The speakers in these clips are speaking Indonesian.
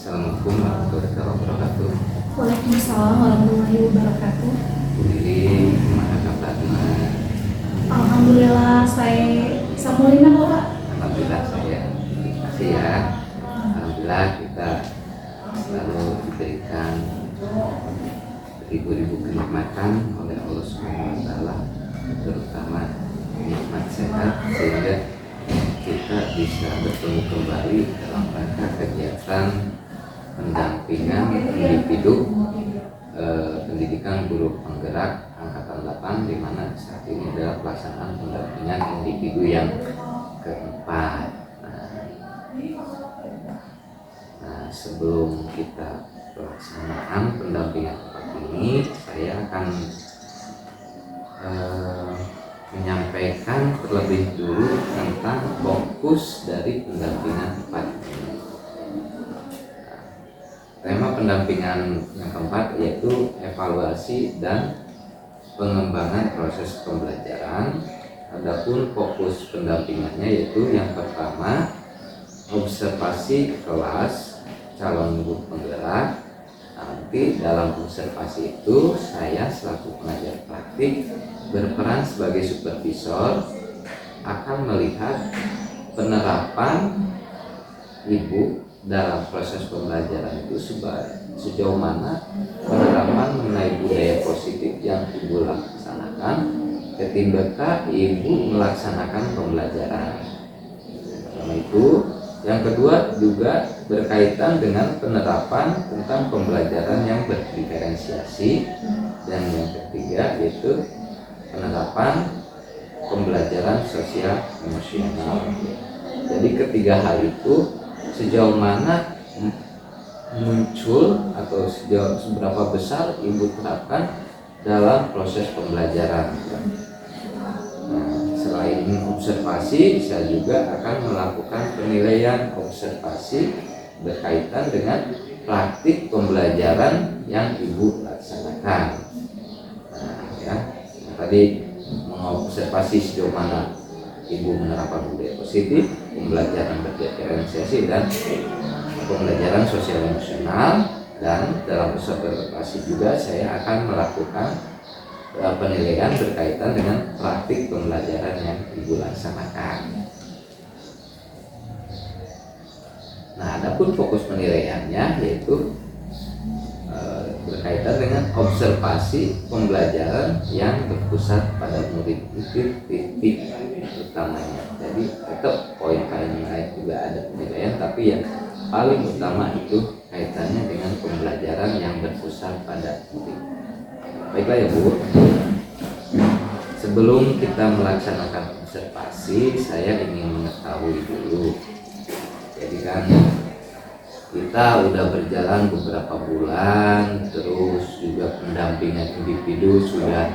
Assalamualaikum warahmatullahi wabarakatuh. Waalaikumsalam warahmatullahi wabarakatuh. Bu Lili, gimana kabarnya? Alhamdulillah, saya Samulina Bapak. Alhamdulillah saya. Terima kasih ya. Alhamdulillah kita selalu diberikan ribu-ribu kenikmatan oleh Allah Subhanahu wa Ta'ala, terutama nikmat sehat, sehingga kita bisa bertemu kembali dalam rangka kegiatan pendampingan individu pendidikan guru penggerak angkatan 8, di mana saat ini adalah pelaksanaan pendampingan individu yang keempat. Nah, sebelum kita pelaksanaan pendampingan keempat ini, saya akan menyampaikan terlebih dulu tentang fokus dari pendampingan keempat ini. Tema pendampingan yang keempat yaitu evaluasi dan pengembangan proses pembelajaran. Adapun fokus pendampingannya yaitu yang pertama, observasi kelas calon guru penggerak. Nanti dalam observasi itu saya selaku pengajar praktik berperan sebagai supervisor, akan melihat penerapan ibu dalam proses pembelajaran itu sejauh mana penerapan mengenai budaya positif yang ibu laksanakan ketika ibu melaksanakan pembelajaran. Karena itu, yang kedua juga berkaitan dengan penerapan tentang pembelajaran yang berdiferensiasi, dan yang ketiga yaitu penerapan pembelajaran sosial emosional. Jadi ketiga hal itu sejauh mana muncul atau seberapa besar ibu terapkan dalam proses pembelajaran. Selain observasi, saya juga akan melakukan penilaian observasi berkaitan dengan praktik pembelajaran yang ibu laksanakan. Tadi mengobservasi sejauh mana ibu menerapkan budaya positif, pembelajaran berdiferensiasi, dan pembelajaran sosial emosional. Dan dalam observasi juga saya akan melakukan penilaian berkaitan dengan praktik pembelajaran yang ibu laksanakan. Nah, adapun fokus penilaiannya yaitu berkaitan dengan observasi pembelajaran yang berpusat pada murid itu titik utamanya. Jadi tetap poin-poin lain juga ada penilaian, tapi yang paling utama itu kaitannya dengan pembelajaran yang berpusat pada murid. Baiklah ya Bu, sebelum kita melaksanakan observasi, saya ingin mengetahui dulu. Jadi kan kita udah berjalan beberapa bulan, terus juga pendampingan individu sudah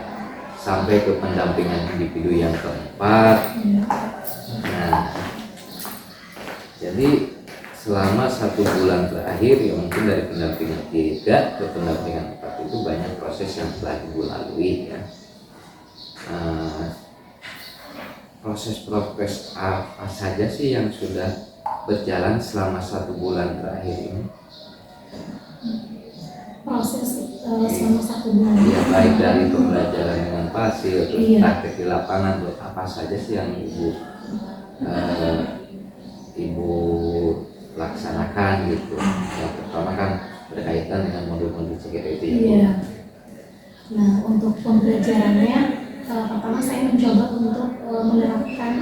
sampai ke pendampingan individu yang keempat. Nah, jadi selama 1 bulan terakhir, ya mungkin dari pendampingan 3 ke pendampingan 4 itu banyak proses yang telah ibu lalui ya. Proses apa saja sih yang sudah berjalan selama 1 bulan terakhir ini? Proses selama 1 bulan. Ya, baik dari pembelajaran dengan pasif, terus praktek di lapangan, apa saja sih yang ibu laksanakan gitu. Yang pertama kan berkaitan dengan modul-modul CGT itu ya. Iya. Nah, untuk pembelajarannya pertama saya mencoba untuk menerapkan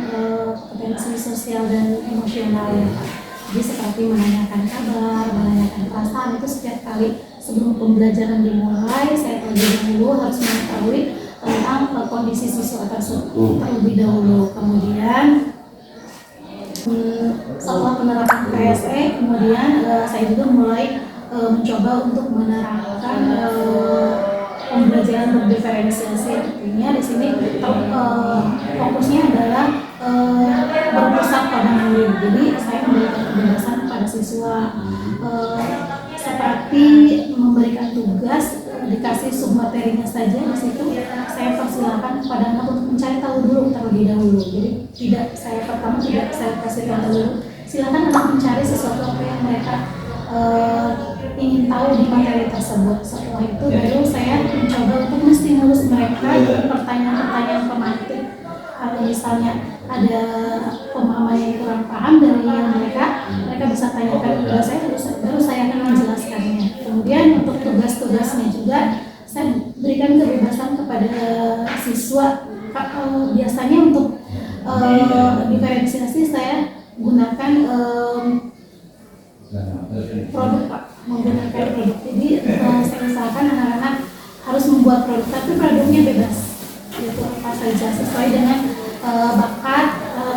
kompetensi sosial dan emosional ya Pak. Jadi seperti menanyakan kabar, menanyakan perasaan, itu setiap kali sebelum pembelajaran dimulai saya terlebih dahulu harus mengetahui tentang kondisi siswa tersebut terlebih dahulu. Kemudian setelah penerapan PSE, kemudian saya juga mulai mencoba untuk menerapkan pembelajaran berdiferensiasi. Artinya di sini fokusnya adalah berpusat pada murid. Jadi saya memberikan kebebasan pada siswa, seperti memberikan tugas, dikasih submaterinya saja. Di situ saya persilakan kepada anak untuk mencari tahu dulu terlebih dahulu. Jadi tidak saya kasih tahu dulu. Silakan anak mencari sesuatu apa yang mereka ingin tahu di materi tersebut. Setelah itu baru saya mencoba untuk menstimulus mereka dengan pertanyaan-pertanyaan pemancing. Kalau misalnya ada pemahaman yang kurang paham dari yang mereka bisa tanyakan kepada saya, baru saya akan menjelaskannya. Kemudian untuk tugas-tugasnya juga saya berikan kebebasan kepada siswa. Biasanya untuk diferensiasi saya gunakan produk, Pak, menggunakan produk. Jadi saya usahakan anak-anak harus membuat produk, tapi produknya bebas, yaitu apa saja sesuai dengan bakat,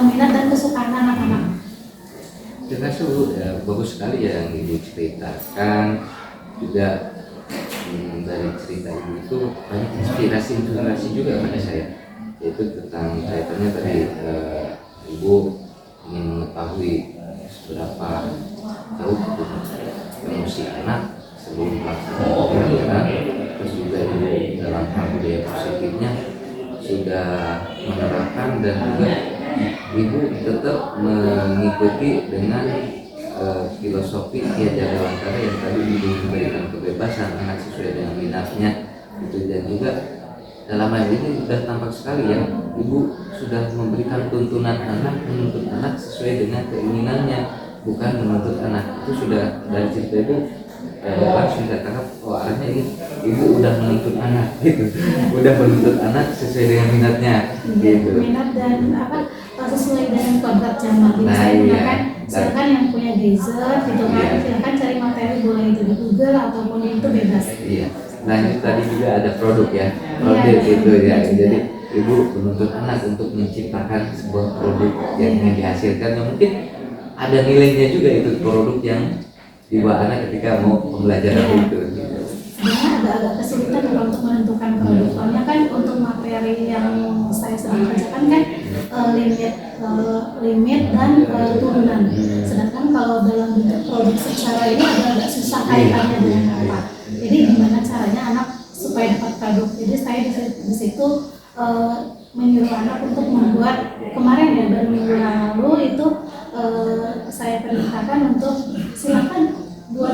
minat dan kesukaan anak-anak. Terima kasih Bu, ya, bagus sekali ya yang Ibu ceritakan. Juga dari cerita Ibu itu banyak inspirasi juga pada saya, yaitu tentang kaitannya tadi Ibu ingin mengetahui seberapa jauh emosi anak sebelum melaksanakan pembelajaran. Terus juga Ibu dalam hal budaya positifnya sudah menerapkan, dan juga Ibu tetap mengikuti dengan filosofi Ki Hajar Dewantara yang tadi Ibu memberikan kebebasan anak sesuai dengan minatnya itu. Dan juga dalam hal ini sudah tampak sekali ya, Ibu sudah memberikan tuntunan anak, menuntut anak sesuai dengan keinginannya, bukan menuntut anak. Itu sudah dari cerita Ibu langsung saya tangkap, oh arahnya ini Ibu udah menuntut anak gitu, udah menuntut anak sesuai dengan minatnya gitu. Minat dan sesuai dengan kodrat zaman. Jadi saya gunakan, silakan yang punya gadget gitu kan, silakan cari materi, boleh itu di Google ataupun itu bebas. Iya. Nah ini tadi juga ada produk ya, produk gitu ya. Jadi Ibu menuntut anak untuk menciptakan sebuah produk yang ingin dihasilkan, yang mungkin ada nilainya juga itu produk yang dibawa anak ketika mau pembelajaran itu. Sebenarnya agak kesulitan kalau untuk menentukan produk, soalnya kan untuk materi yang saya sedang kerjakan kan limit dan turunan. Sedangkan kalau dalam bentuk produk secara ini agak susah kaitannya dengan apa. Jadi gimana caranya anak supaya dapat produk. Jadi saya di situ menyuruh anak untuk membuat, kemarin ya baru minggu lalu itu saya perintahkan untuk silakan buat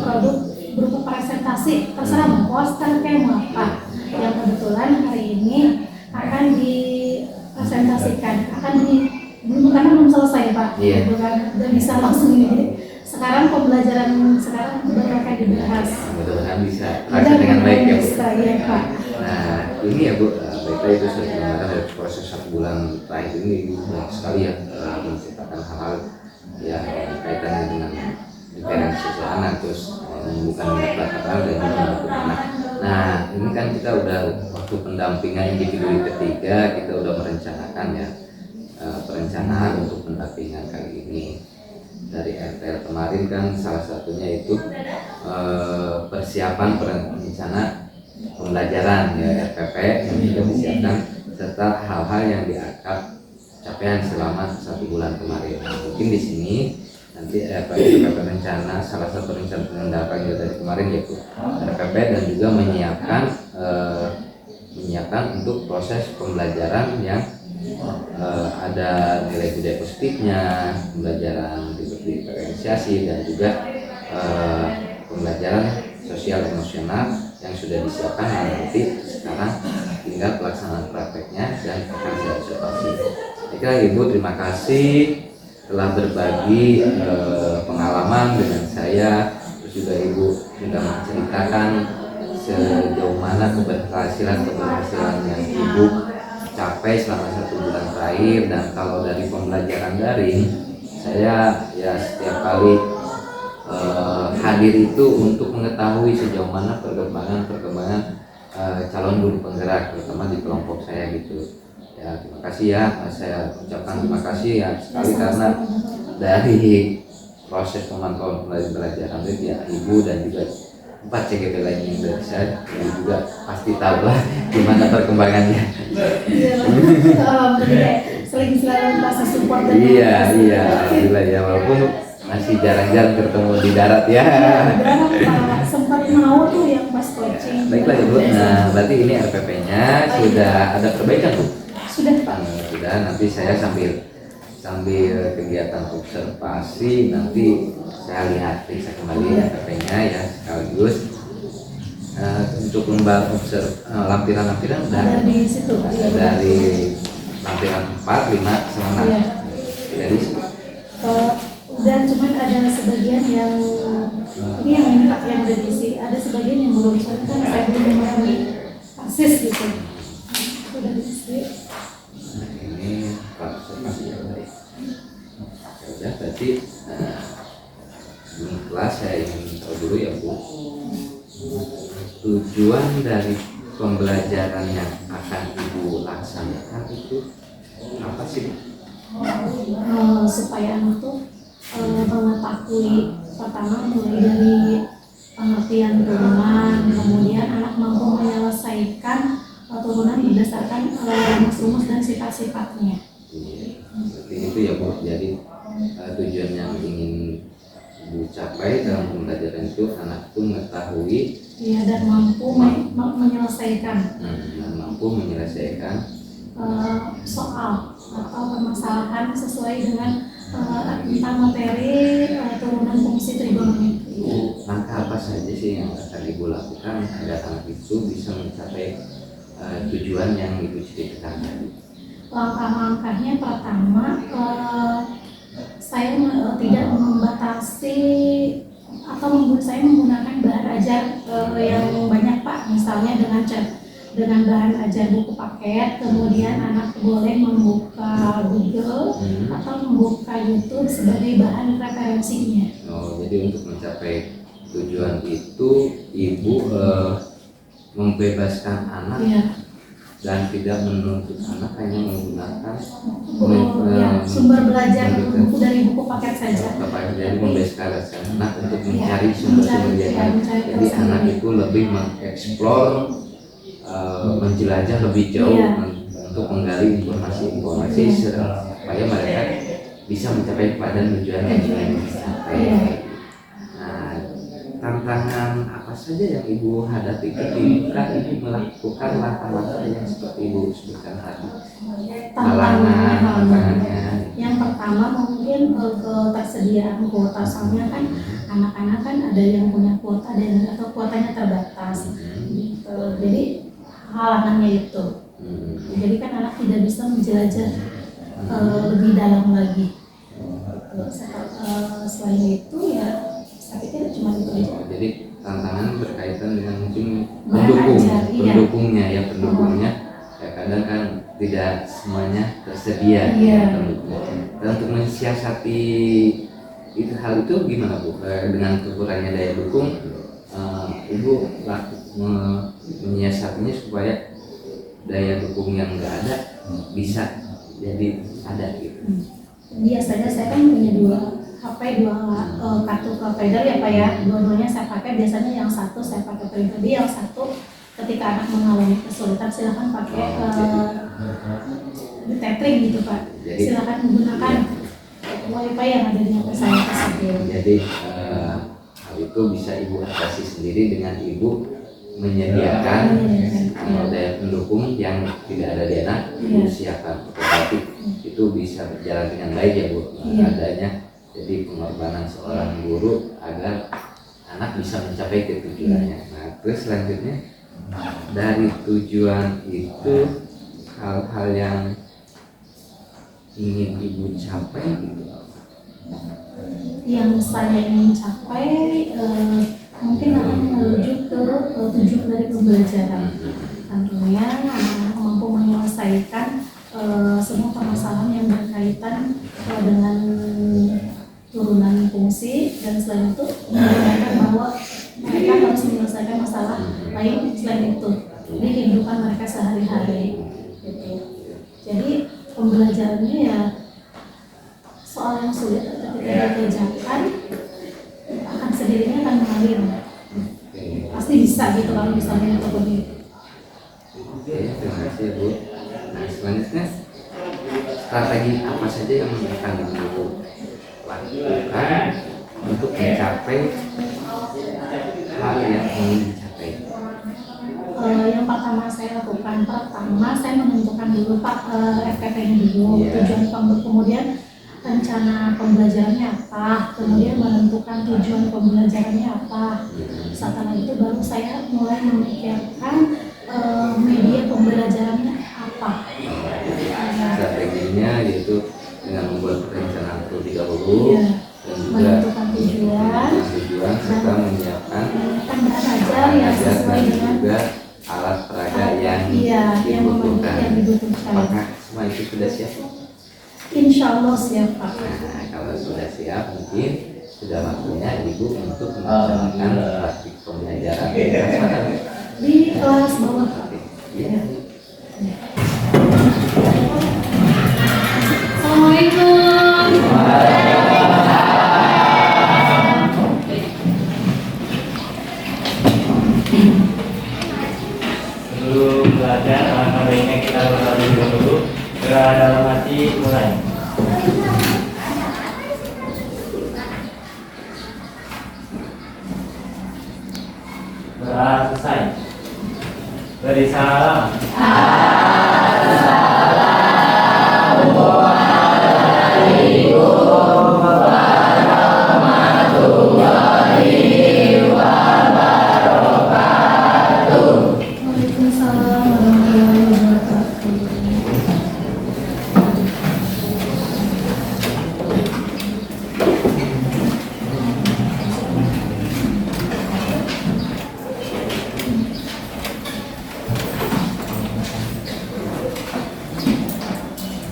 produk berupa presentasi, terserah mau poster kayak mau apa. Yang kebetulan hari ini akan dipresentasikan, karena belum selesai Pak, belum bisa langsung ini. Jadi sekarang pembelajaran sekarang baru akan dibahas. Mudah-mudahan bisa terasa dengan baik ya Bu. Iya Pak. Nah ini ya Bu, baiklah itu sebenarnya dari proses 1 bulan terakhir ini Ibu banyak sekali ya menciptakan hal-hal yang kaitannya dengan diferensiasi anak, terus bukan minat bakat dan juga untuk anak. Nah ini kan kita udah waktu pendampingan individu ketiga, kita udah merencanakan ya perencanaan untuk pendampingan kali ini. Dari RTL kemarin kan salah satunya itu persiapan perencana pembelajaran ya, RPP yang juga disiapkan, serta hal-hal yang diangkat capaian selama 1 bulan kemarin. Nah, mungkin di sini nanti RPP rencana, salah satu rencana pendampingan dari kemarin yaitu RPP, dan juga menyiapkan untuk proses pembelajaran yang ada nilai budaya positifnya, pembelajaran diferensiasi, dan juga pembelajaran sosial emosional yang sudah disiapkan, yang nanti sekarang tinggal pelaksanaan prakteknya dan akan saya observasi. Baiklah Ibu, terima kasih telah berbagi pengalaman dengan saya, terus juga Ibu sudah menceritakan sejauh mana keberhasilan yang Ibu capai selama 1 bulan terakhir. Dan kalau dari pembelajaran daring, saya ya setiap kali hadir itu untuk mengetahui sejauh mana perkembangan calon guru penggerak, terutama di kelompok saya gitu. Ya terima kasih ya, saya ucapkan terima kasih ya sekali, karena dari proses pemantauan pembelajaran itu ya Ibu dan juga 4 CGP lainnya dari saya juga pasti tahu lah gimana perkembangannya. Selalu merasa support dan alhamdulillah ya, walaupun masih jarang-jarang ketemu di darat ya. Darat sempat mau tuh yang pas coaching. Baiklah Ibu, nah berarti ini RPP-nya sudah ada perbaikan Bu? Sudah Pak. Sudah, nanti saya sambil sambil kegiatan observasi nanti saya lihat periksa kembali FTP-nya ya sekaligus untuk lampiran-lampiran Ada di situ. dari lampiran 4, 5, sama 6 Iya. dari Dan cuman ada sebagian yang ini yang Pak yang udah diisi, ada sebagian yang belum, soalnya kan saya belum memahami persis gitu. Udah diisi. ini observasi ya baik. Ya udah berarti ini kelas saya ingin tahu dulu ya Bu, tujuan dari pembelajaran yang akan Ibu laksanakan itu apa sih? Supaya anak tuh mengetahui pertama mulai dari pengertian turunan, kemudian anak mampu menyelesaikan turunan berdasarkan rumus-rumus dan sifat-sifatnya. Seperti itu ya Bu. Jadi tujuan yang ingin Ibu capai dalam pembelajaran itu anak itu mengetahui Dan mampu menyelesaikan dan mampu menyelesaikan soal atau permasalahan sesuai dengan tentang materi turunan fungsi trigonometri. langkah apa saja sih yang akan Ibu lakukan agar anak itu bisa mencapai tujuan yang Ibu ceritakan tadi? Langkah-langkahnya pertama, saya tidak membatasi atau saya menggunakan bahan ajar yang banyak Pak, misalnya dengan bahan ajar buku paket, kemudian anak boleh membuka Google atau membuka YouTube sebagai bahan referensinya. Jadi untuk mencapai tujuan itu Ibu membebaskan anak dan tidak menuntut anak hanya menggunakan sumber belajar buku dari buku paket saja. Jadi membebaskan anak untuk mencari sumber-sumber yang lain. Jadi anak itu lebih mengeksplor, menjelajah lebih jauh untuk menggali informasi-informasi supaya mereka bisa mencapai pada tujuan yang ingin dicapai. Nah, tantangan apa saja yang Ibu hadapi ketika Ibu melakukan langkah-langkah yang seperti Ibu sebutkan tadi? Tantangannya yang pertama mungkin ketersediaan kuota, soalnya kan anak-anak kan ada yang punya kuota dan atau kuotanya terbatas gitu. Jadi halangannya itu, jadi kan anak tidak bisa menjelajah lebih dalam lagi. Selain itu ya saya pikir cuma itu aja. Jadi tantangan berkaitan dengan mungkin pendukungnya ya kadang kan tidak semuanya tersedia pendukungnya. Dan untuk mensiasati hal itu gimana Bu? Dengan kekurangannya daya dukung, Ibu menyiasatinya supaya daya dukung yang nggak ada bisa jadi ada gitu. Biasanya saya kan punya dua kartu provider ya Pak ya, dua-duanya saya pakai. Biasanya yang satu saya pakai pribadi, yang satu ketika anak mengalami kesulitan silahkan pakai tethering gitu Pak. Silahkan menggunakan wifi yang ada di HP saya tersebut. Jadi hal itu bisa Ibu atasi sendiri dengan Ibu menyediakan daya pendukung yang tidak ada di anak, Ibu siapkan otomatis itu bisa berjalan dengan baik ya Bu. Adanya jadi pengorbanan seorang guru agar anak bisa mencapai ke tujuannya. Nah, terus selanjutnya dari tujuan itu hal-hal yang ingin Ibu capai gitu. Yang saya ingin capai mungkin akan menuju ke tujuan dari pembelajaran. Tentunya anak mampu menyelesaikan semua permasalahan yang berkaitan dengan turunan fungsi, dan selain itu menunjukkan bahwa mereka harus menyelesaikan masalah lain selain itu di kehidupan mereka sehari-hari gitu. Jadi pembelajarannya ya soal yang sulit ketika dikerjakan akan sendirinya akan mengalir, pasti bisa gitu kalau misalnya itu begitu. Terima kasih Bu. Nah, selanjutnya strategi apa saja yang akan Ibu lakukan untuk mencapai hal yang ingin dicapai? Yang pertama saya lakukan, saya menentukan dulu Pak FKP-nya dulu, tujuan kemudian rencana pembelajarannya apa, kemudian menentukan tujuan pembelajarannya apa. Setelah itu baru saya mulai memikirkan media pembelajarannya apa. Strateginya yaitu dengan membuat perencanaan terlebih dahulu, Iya. dan juga Menentukan tujuan serta menyiapkan berat ajar yang sesuai dan dengan juga alat peraga yang yang dibutuhkan. dibutuhkan. Apakah semua itu sudah siap? Insya Allah siap Pak. Nah, kalau sudah siap mungkin sudah waktunya Ibu untuk melaksanakan praktik pembelajaran Di kelas bawah Pak. ya. Assalamualaikum. Sebelum belajar, alangkah baiknya kita berdoa dulu. Gerak dalam hati mulai. Berdoa selesai. Beri salam. Waalaikumsalam warahmatullahi wabarakatuh.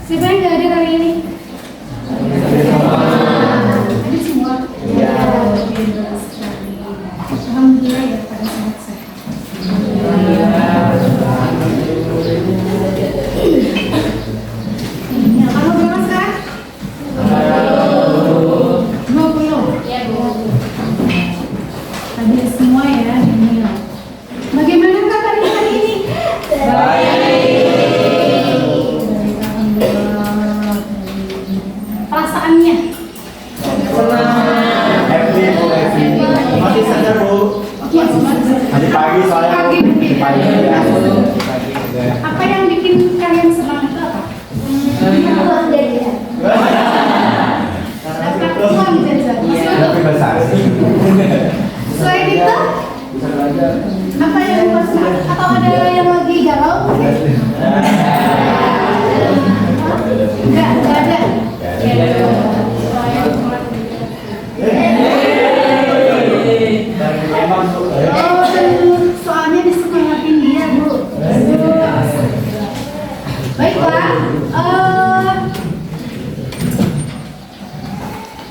Siapa yang nggak ada kali ini? Ada semua. Iya. Oke, bagus sekali. Alhamdulillah ya pada sangat sehat. Ya, kalau berapa sekarang? 20. Ya, 20. Tadi semua ya, ini ya. Bagaimana kabar hari ini? Alhamdulillah. Perasaannya? Happy Bu, happy. Masih sadar Bu? Tadi pagi soalnya Bu. Pagi. Pagi ya. Pagi juga. Apa yang bikin kalian senang itu apa? Uang jajan. Dapat uang jajan. Tapi besar. Selain itu, Bisa belajar. apa yang membuat senang? Atau ada yang lagi galau? Enggak ada. Memang Bu. Oh, soalnya disemangatin dia, Bu. Baiklah,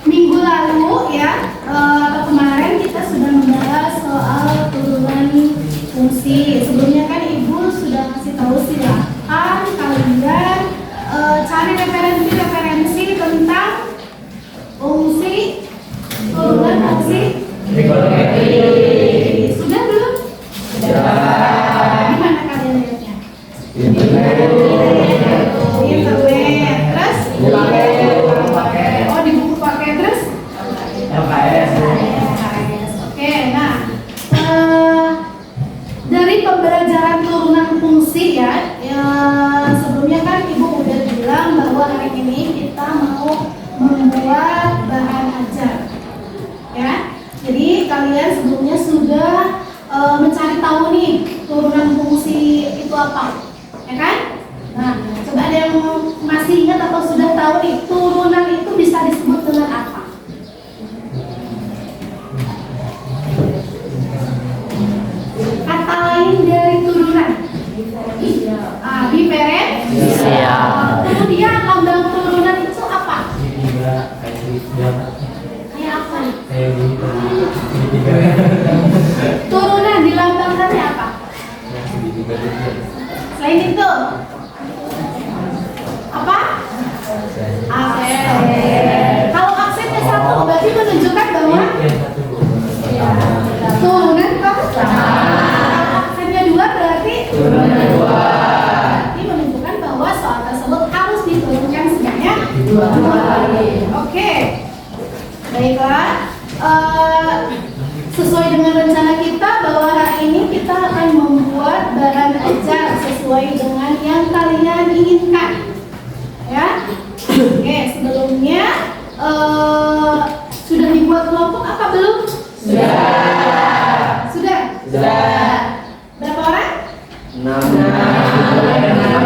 minggu lalu ya, atau kemarin kita sudah membahas soal turunan fungsi. Sebelumnya kan Ibu sudah kasih tahu silahkan kalian cari referensi tentang fungsi turunan fungsi. Sudah belum? Di mana kalian lihatnya? Di internet. Terus? Oh, di buku pakai terus? LKS. Oke, nah dari pembelajaran turunan fungsi ya, sebelumnya kan Ibu udah bilang bahwa hari ini kita mau membuat bahan ajar, ya. Jadi kalian sebelumnya sudah mencari tahu nih turunan fungsi itu apa, ya kan? Nah, coba ada yang masih ingat atau sudah tahu nih turunan itu bisa disebut dengan apa? Kata lain dari turunan. Diferensial. Kemudian lambang turunan itu apa? Kayak apa nih? Turunan dilambangkannya apa? Selain itu apa? Aksen. Kalau aksennya satu berarti menunjukkan bahwa turunan kan? Kalau aksennya dua berarti ini menunjukkan bahwa soal tersebut harus diturunkan sebanyak dua kali. Oke, baiklah. Sesuai dengan rencana kita bahwa hari ini kita akan membuat bahan ajar sesuai dengan yang kalian inginkan, ya. Oke, sebelumnya sudah dibuat kelompok apa belum? Sudah. Sudah? Berapa orang? 6.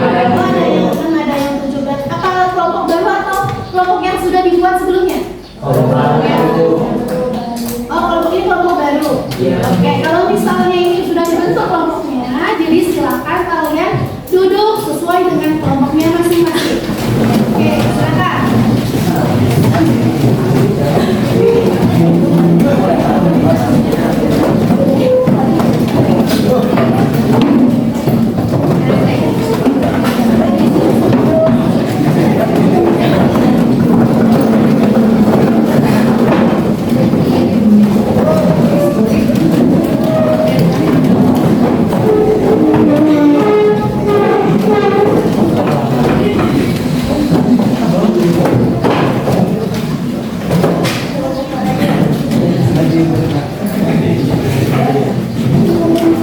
Ada yang 17. Apa kelompok baru atau kelompok yang sudah dibuat sebelumnya? Oh, kelompok ini kelompok baru. Oke, kalau misalnya ini sudah dibentuk kelompoknya, jadi silakan kalian duduk sesuai dengan kelompoknya masing-masing. Oke, silakan.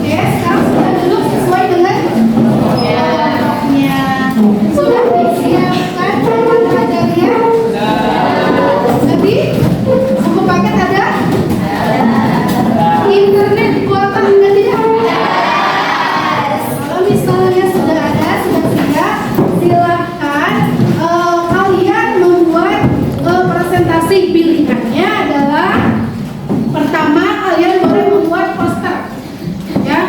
Oke, sekarang sudah duduk sesuai dengan kelompoknya. Sudah disiapkan paket-paketnya? Tadi buku paket ada? Internet kuota ada tidak? Kalau misalnya sudah ada, sudah siap, silahkan kalian membuat presentasi. Pilihannya adalah pertama, kalian boleh membuat poster, ya.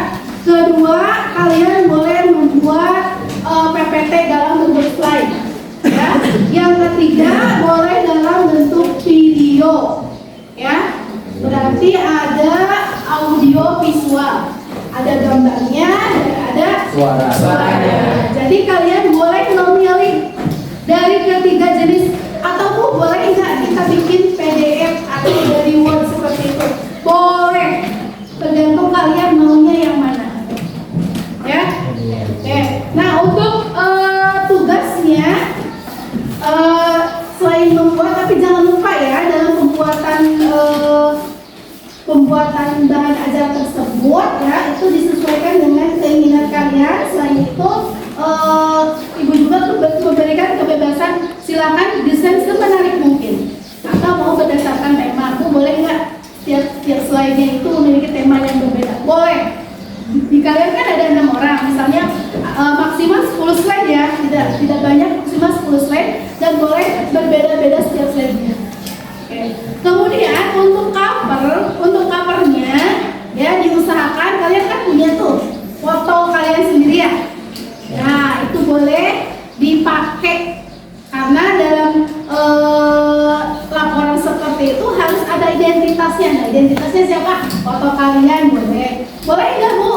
Kedua, kalian boleh membuat PPT dalam bentuk slide, ya. Yang ketiga, boleh dalam bentuk video, ya. Berarti ada audio visual, ada gambarnya dan ada suaranya. Jadi kalian boleh memilih dari ketiga jenis, ataupun boleh nggak kita bikin PDF atau dari Word seperti itu, boleh, tergantung kalian maunya yang mana, ya. Oke. Nah, untuk tugasnya selain membuat, tapi jangan lupa ya, dalam pembuatan bahan ajar tersebut, ya, itu disesuaikan dengan keinginan kalian. Selain itu ibu juga memberikan kebebasan, silakan desain semenarik mungkin, atau mau berdasarkan tema. Aku boleh nggak tiap slide-nya itu memiliki tema yang berbeda? Boleh. Di kalian kan ada 6 orang, misalnya maksimal 10 slide ya, tidak banyak, maksimal 10 slide, dan boleh berbeda-beda setiap slide-nya. Oke. Kemudian untuk covernya, ya, diusahakan kalian kan punya tuh foto kalian sendiri ya. Nah, itu boleh dipakai karena dalam laporan seperti itu harus ada identitasnya. Nah, identitasnya siapa? Foto kalian boleh. Boleh nggak Bu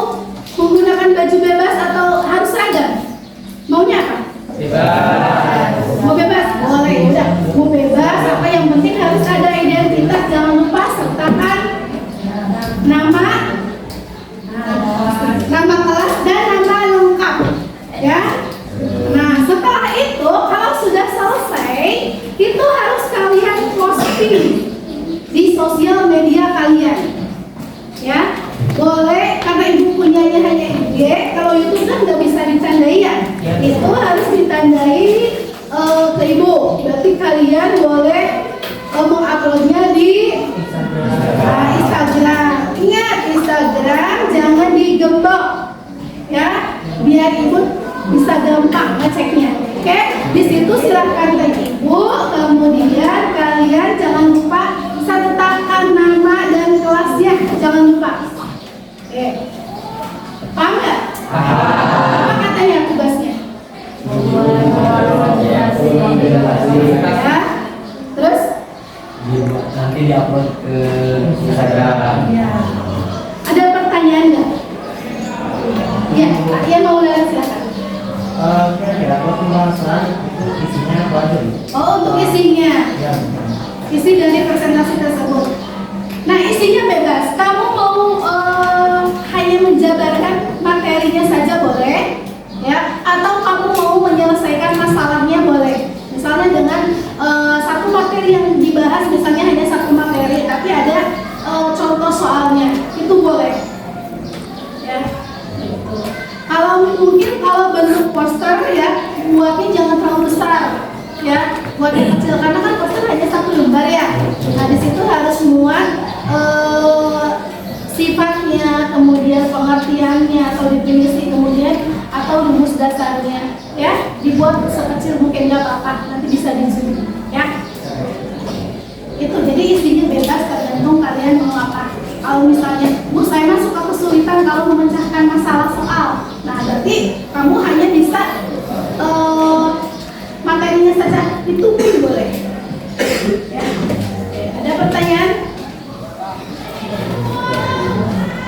menggunakan baju bebas atau harus seragam? Maunya apa? Bebas. Mau bebas? Boleh. Udah, mau bebas. Apa yang penting harus ada identitas. Jangan lupa sertakan nama kelas dan nama lengkap, ya. Nah, setelah itu kalau sudah selesai, itu harus kalian posting di sosial media kalian, ya. Boleh, karena ibu punyanya hanya IG, kalau YouTube kan nggak bisa ditandai ya. Itu harus ditandai ke ibu. Berarti kalian boleh menguploadnya di Instagram. Ingat, Instagram jangan digembok, ya, biar ibu bisa gampang ngeceknya. Oke, di situ silahkan ke ibu. Kemudian kalian jangan lupa sertakan nama dan kelasnya, jangan lupa. Oke, paham nggak? Apa katanya tugasnya? Ya, terus? Nanti diupload ke Instagram. Ya. Ada pertanyaan nggak? Ya, ya, mau silakan. Kira-kira kalau pembahasan itu isinya apa aja? Oh, untuk isinya, Ya. isi dari presentasi tersebut. Nah, isinya bebas. Kamu mau hanya menjabarkan materinya saja boleh, ya, atau kamu mau menyelesaikan masalahnya boleh. Misalnya dengan satu materi yang dibahas, misalnya hanya satu materi, tapi ada contoh soalnya, itu boleh. Ya. Kalau mungkin kalau bentuk poster ya, buatnya jangan terlalu besar, ya. dasarnya ya, dibuat sekecil mungkin nggak apa-apa, nanti bisa di zoom ya. Itu jadi isinya bebas tergantung kalian mau apa. Kalau misalnya Bu saya mah suka kesulitan kalau memecahkan masalah soal, nah berarti kamu hanya bisa materinya saja ditunggu boleh ya. Ada pertanyaan?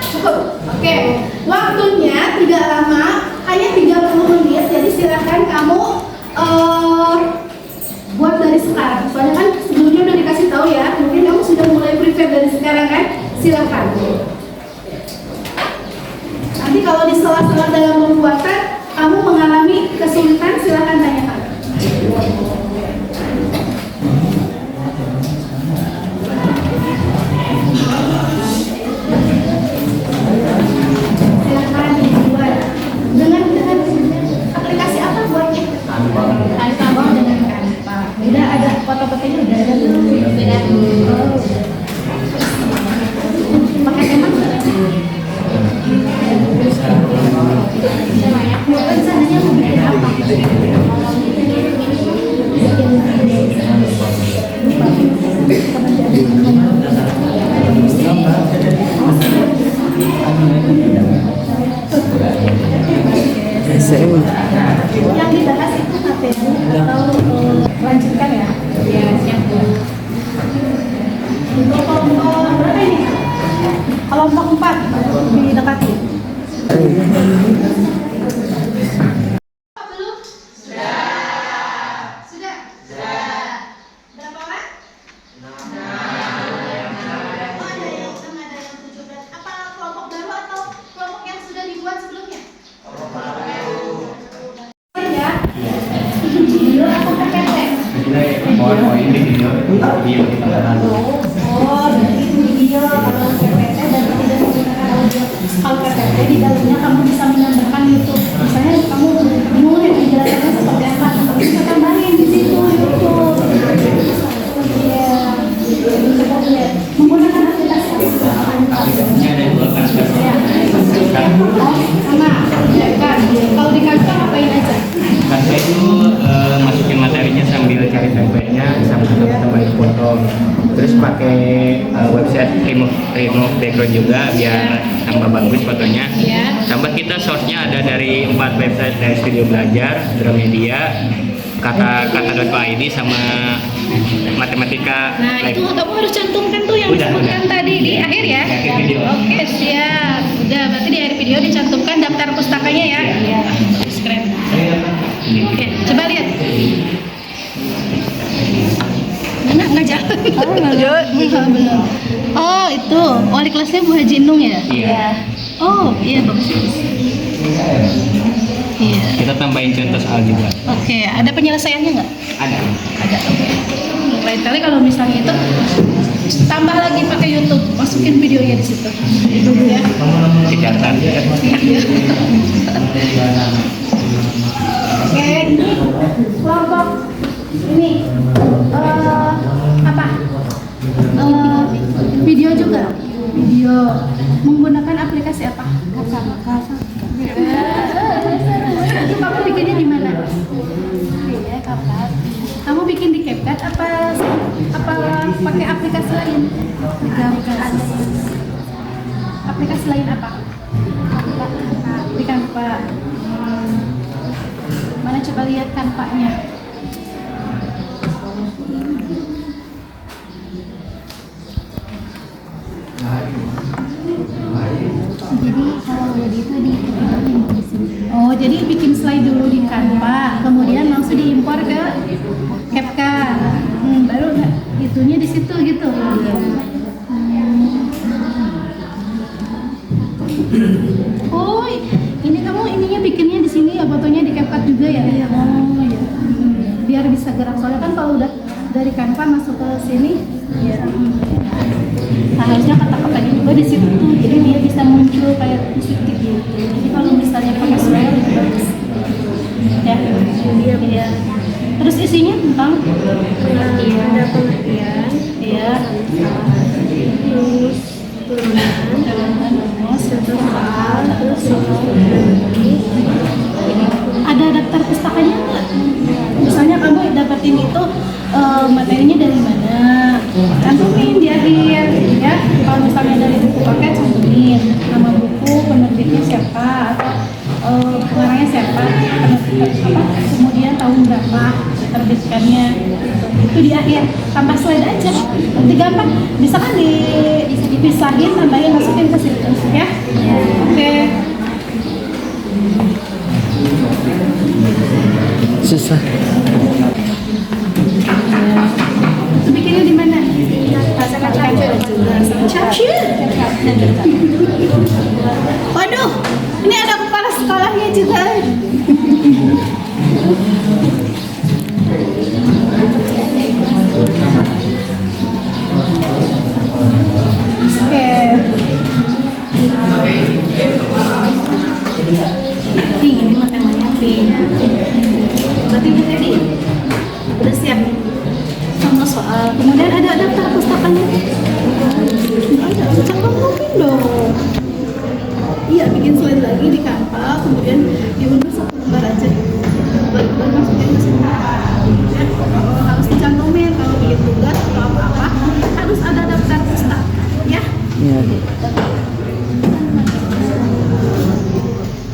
Cukup. Oke. Waktunya tidak lama, hanya 30 menit. Jadi silakan kamu buat dari sekarang. Soalnya kan sebelumnya udah dikasih tahu ya. Mungkin kamu sudah mulai prepare dari sekarang kan? Silakan. Nanti kalau di sela-sela dalam pembuatan kamu mengalami kesulitan, silakan tanyakan. Silakan dibuat dengan aplikasi apa buatnya? Canva dengan Canva. Udah ada foto-fotonya udah ada belum? Beda. Pakai tema? Rencananya mau bikin apa? Yang dibahas itu materi atau lanjutkan ya? Iya, siap. Untuk kelompok berapa ini? Kelompok 4 didekati. Belum? Sudah? Berapa orang? 6. Oh, ada yang 17. Apa kelompok baru atau kelompok yang sudah dibuat sebelumnya? Ya. Video atau PPT? Oh ini video kita kan. Oh, jadi itu video. Kalau PPT dan tidak menggunakan audio. Kalau PPT di dalamnya kamu bisa menambahkan YouTube. Misalnya kamu bingung nih penjelasannya seperti apa, kamu bisa tambahin di situ YouTube. Iya. Menggunakan aplikasi Aplikasinya ada dua kan. Oh, sama. Ya kan. Kalau di Canva ngapain aja? Canva itu masukin materinya sambil cari template-nya sambil tambahin foto. Terus pakai website remove background juga biar tambah bagus fotonya. Tambah kita source-nya ada dari 4 website, dari Studio Belajar, Gramedia, kata.id sama Matematika. Nah, Live. itu kamu harus cantumkan tuh yang Udah, disebutkan udah. tadi di akhir ya. Di akhir video. Oke, siap. Udah, berarti di akhir video dicantumkan daftar pustakanya ya. Iya. Keren. Oke, coba lihat. Mana nggak jalan? Belum. Oh, itu wali kelasnya Bu Haji Nung ya? Iya. Oh, iya bagus. Iya. Kita tambahin contoh soal juga. Oke, ada penyelesaiannya nggak? Ada. Ada. Lain kali kalau misalnya itu tambah lagi pakai YouTube, masukin videonya di situ. Itu ya. Kejahatan. Iya. Oke, ini kelompok ini apa? Video juga. Video menggunakan aplikasi apa? Canva. Itu kamu bikinnya di mana? Iya, CapCut. Kamu bikin di CapCut apa pakai aplikasi lain? Aplikasi lain apa? Di Canva. Mana coba lihat Canva-nya. Jadi kalau udah itu di sini. Oh, jadi bikin slide dulu di Canva, kemudian langsung diimpor ke CapCut. Baru itunya di situ gitu. Oh, ini kamu ininya bikinnya di sini ya, fotonya di CapCut juga ya? Oh, ya. Biar bisa gerak, soalnya kan kalau udah dari Canva masuk ke sini, ya. Nah, harusnya kata-katanya juga di situ, jadi dia bisa muncul kayak musik gitu. Jadi kalau misalnya pakai suara lebih bagus. Ya, iya. Terus isinya tentang Pengertian, ada pengertian, ya, rumus, turunan, rumus, contoh soal, terus daftar pustakanya nggak? Misalnya kamu dapetin itu materinya dari mana? Cantumin di akhir ya. Kalau misalnya dari buku paket cantumin nama buku, penerbitnya siapa atau pengarangnya siapa, kemudian tahun berapa diterbitkannya. Itu di akhir, tambah slide aja. Nanti gampang. Bisa kan dipisahin, tambahin, masukin ke situ ya. Oke. Susah. Itu bikinnya di mana? Capsule. Waduh, ini ada kepala sekolahnya juga. Oke. Ini mah temanya pink. Berarti Bu Teddy udah siap contoh soal. Kemudian ada daftar pustakanya. Ada, cantumin dong. Iya, bikin slide lagi di Canva, kemudian diunduh satu lembar aja. Baru masukin ke situ. Ya, harus dicantumin kalau bikin tugas atau apa-apa harus ada daftar pustaka. Ya. Iya.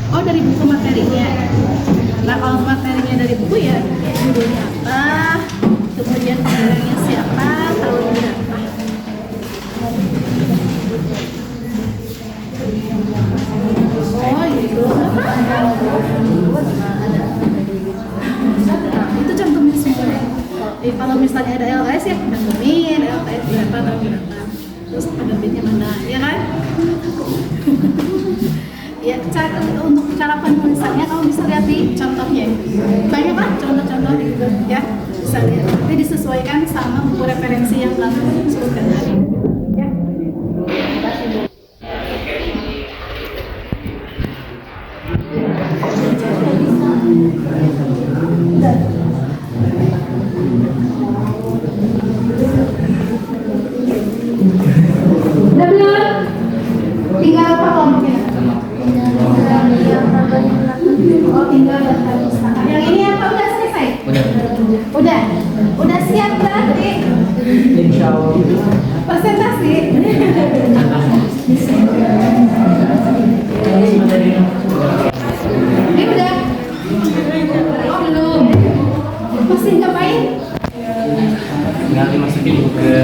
Oh, dari buku materinya. Nah, kalau materinya dari buku ya judulnya apa, kemudian pengarangnya siapa, tahun berapa. Oh, gitu. Itu cantumin semua. Kalau misalnya ada LKS ya cantumin LKS berapa, tahun berapa. Terus penerbitnya mana, ya kan? Ya, untuk cara penulisannya kamu bisa lihat di contohnya. Banyak kan contoh-contoh di Google ya, bisa lihat. Tapi disesuaikan sama buku referensi yang telah disebutkan tadi. Ya. Udah belum? Tinggal apa kelompoknya? Oh, tinggal daftar pustaka. Yang ini apa udah selesai? Udah. Udah siap berarti? Presentasi. Ini udah. Oh, belum. Masih ngapain? Tinggal dimasukin ke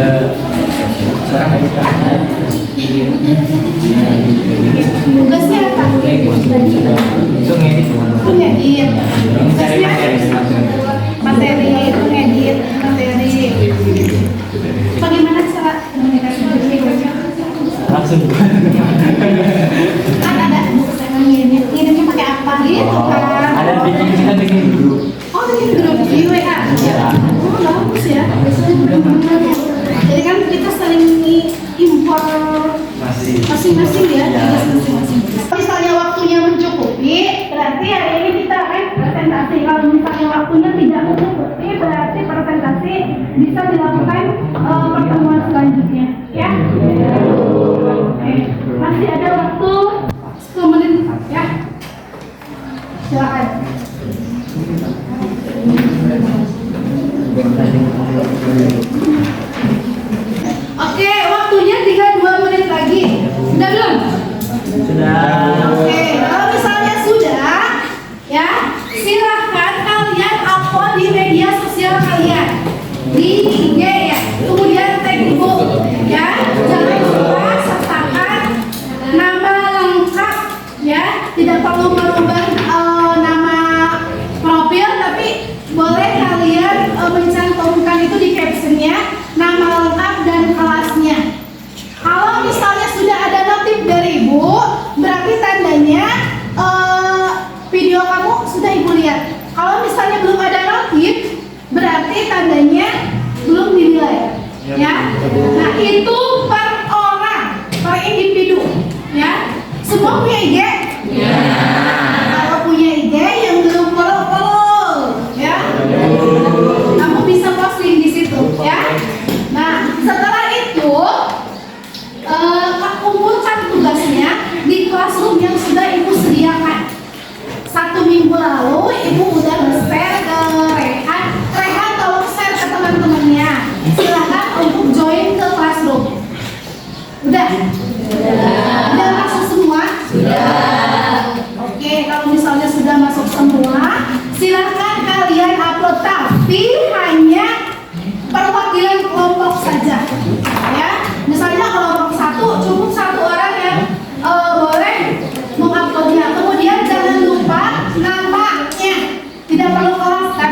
Tugasnya apa? itu ngedit. Ngedit. Tugasnya materi, ngedit materi. Bagaimana cara komunikasi? Langsung. Kan ada ngirimnya pakai apa gitu kan? Ada bikin dulu. Oh, bikin grup di WA. Oh, bagus ya. Jadi kan kita saling impor masing-masing ya, tugas masing-masing. Misalnya waktunya mencukupi, berarti hari ini kita akan presentasi. Kalau misalnya waktunya tidak mencukupi, berarti presentasi bisa dilakukan pertemuan selanjutnya, ya. Oke, masih ada waktu 10 menit, ya. Silakan. Oke, waktunya tinggal 2 menit lagi. Sudah belum? Sudah. Oke, kalau misalnya sudah, ya, silahkan kalian upload di media sosial kalian, di IG ya, kemudian tag ibu, ya, jangan lupa sertakan nama lengkap, ya, tidak perlu merubah nama profil, tapi boleh kalian mencantumkan itu di captionnya, nama lengkap dan kelasnya. Kalau misalnya sudah ada notif dari ibu, berarti tandanya video kamu sudah ibu lihat. Kalau misalnya belum ada notif, berarti tandanya belum dinilai. Ya, nah itu per orang, per individu. Ya, semua punya IG. Kalau punya IG yang belum follow, ya, kamu bisa posting di situ, ya. Nah, setelah itu kumpulkan tugasnya di classroom yang sudah ibu sediakan. 1 minggu lalu ibu udah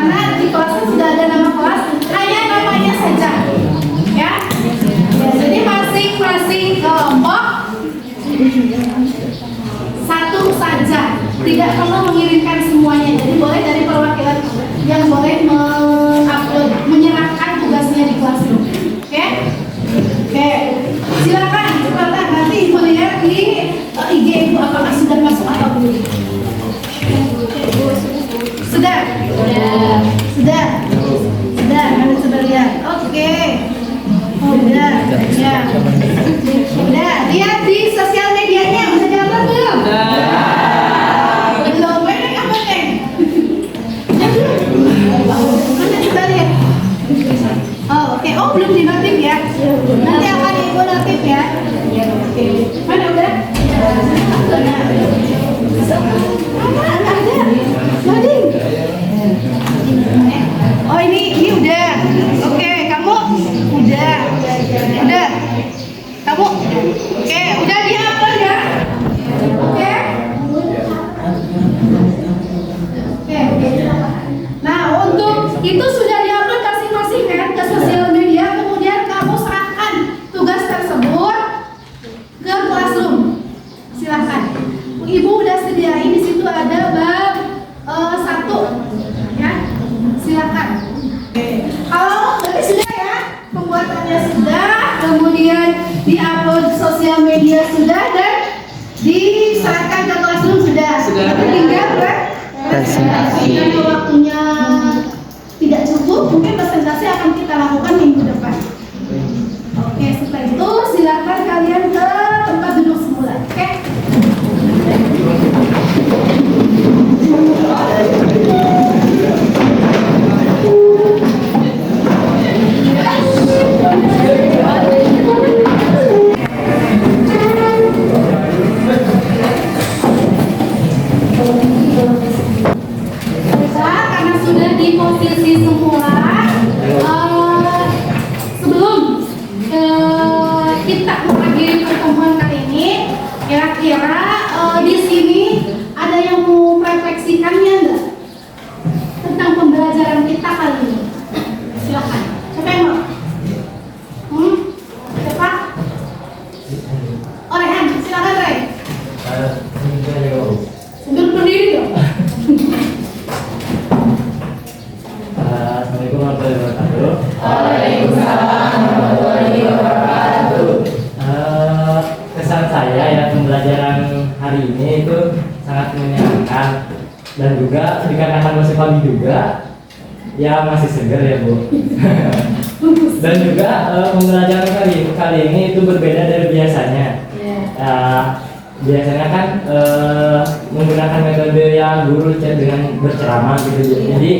karena di kelasnya sudah ada nama kelas, hanya namanya saja, ya. Jadi masing-masing kelompok satu saja, tidak perlu mengirimkan semuanya. Jadi boleh dari perwakilan yang boleh mengupload, menyerahkan tugasnya di Classroom. Oke? Oke. Silakan cepetan nanti melihat di IG Ibu apakah sudah masuk atau belum. Sudah? Sudah. Kalian sudah lihat. Oke. Udah. Ya. Udah. Lihat di sosial medianya udah diupload belum? Belum. Mana apa nih? Mana coba lihat. Oh, oke. Oh, belum dinotif ya. Nanti akan Ibu notif ya. Oke. Mana udah? Mana ada? Loading. Oh, ini udah. Oke, kamu udah. Kamu oke, udah di-upload ya. Oke. Nah, untuk itu sudah di-upload masing-masing kan ke sosial media, kemudian kamu serahkan tugas tersebut ke Classroom. Silakan. Ibu udah sediain di situ ada bab 1 ya. Silakan. Kalau berarti sudah ya, pembuatannya sudah, kemudian di-upload sosial media sudah, dan diserahkan ke Classroom sudah. Tapi tinggal presentasi. Karena waktunya tidak cukup, mungkin presentasi akan kita lakukan minggu depan. Oke, setelah itu silakan kalian ke tempat duduk semula. Oke? Karena sudah di posisi semula, sebelum kita mengakhiri pertemuan kali ini, kira-kira di sini ada yang mau refleksikannya enggak tentang pembelajaran kita kali ini? Silakan. Siapa yang mau? Siapa? Oh, Rehan, silakan Ray. Sambil berdiri dong. Assalamualaikum warahmatullahi wabarakatuh. Waalaikumsalam warahmatullahi wabarakatuh. Kesan saya ya pembelajaran hari ini itu sangat menyenangkan, dan juga dikarenakan masih pagi juga, ya masih segar ya Bu. Dan juga pembelajaran kali ini itu berbeda dari biasanya. Biasanya kan menggunakan metode yang guru dengan berceramah gitu, jadi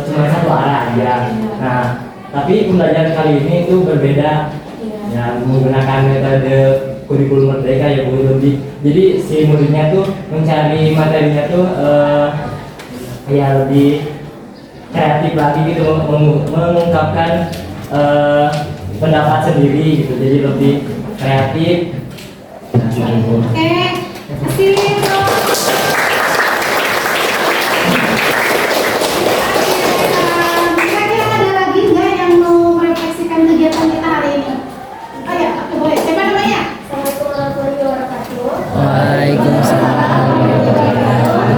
cuma satu arah aja. Nah, tapi pembelajaran kali ini itu berbeda, ya menggunakan metode kurikulum merdeka ya Bu. Jadi si muridnya tuh mencari materinya tuh ya lebih kreatif lagi gitu, mengungkapkan pendapat sendiri gitu, jadi lebih kreatif. Oke, kasih kira-kira ada lagi nggak yang mau merefleksikan kegiatan kita hari ini? Oh ya, oke, boleh. Siapa namanya? Assalamualaikum warahmatullahi wabarakatuh. Waalaikumsalam. Perkenalkan,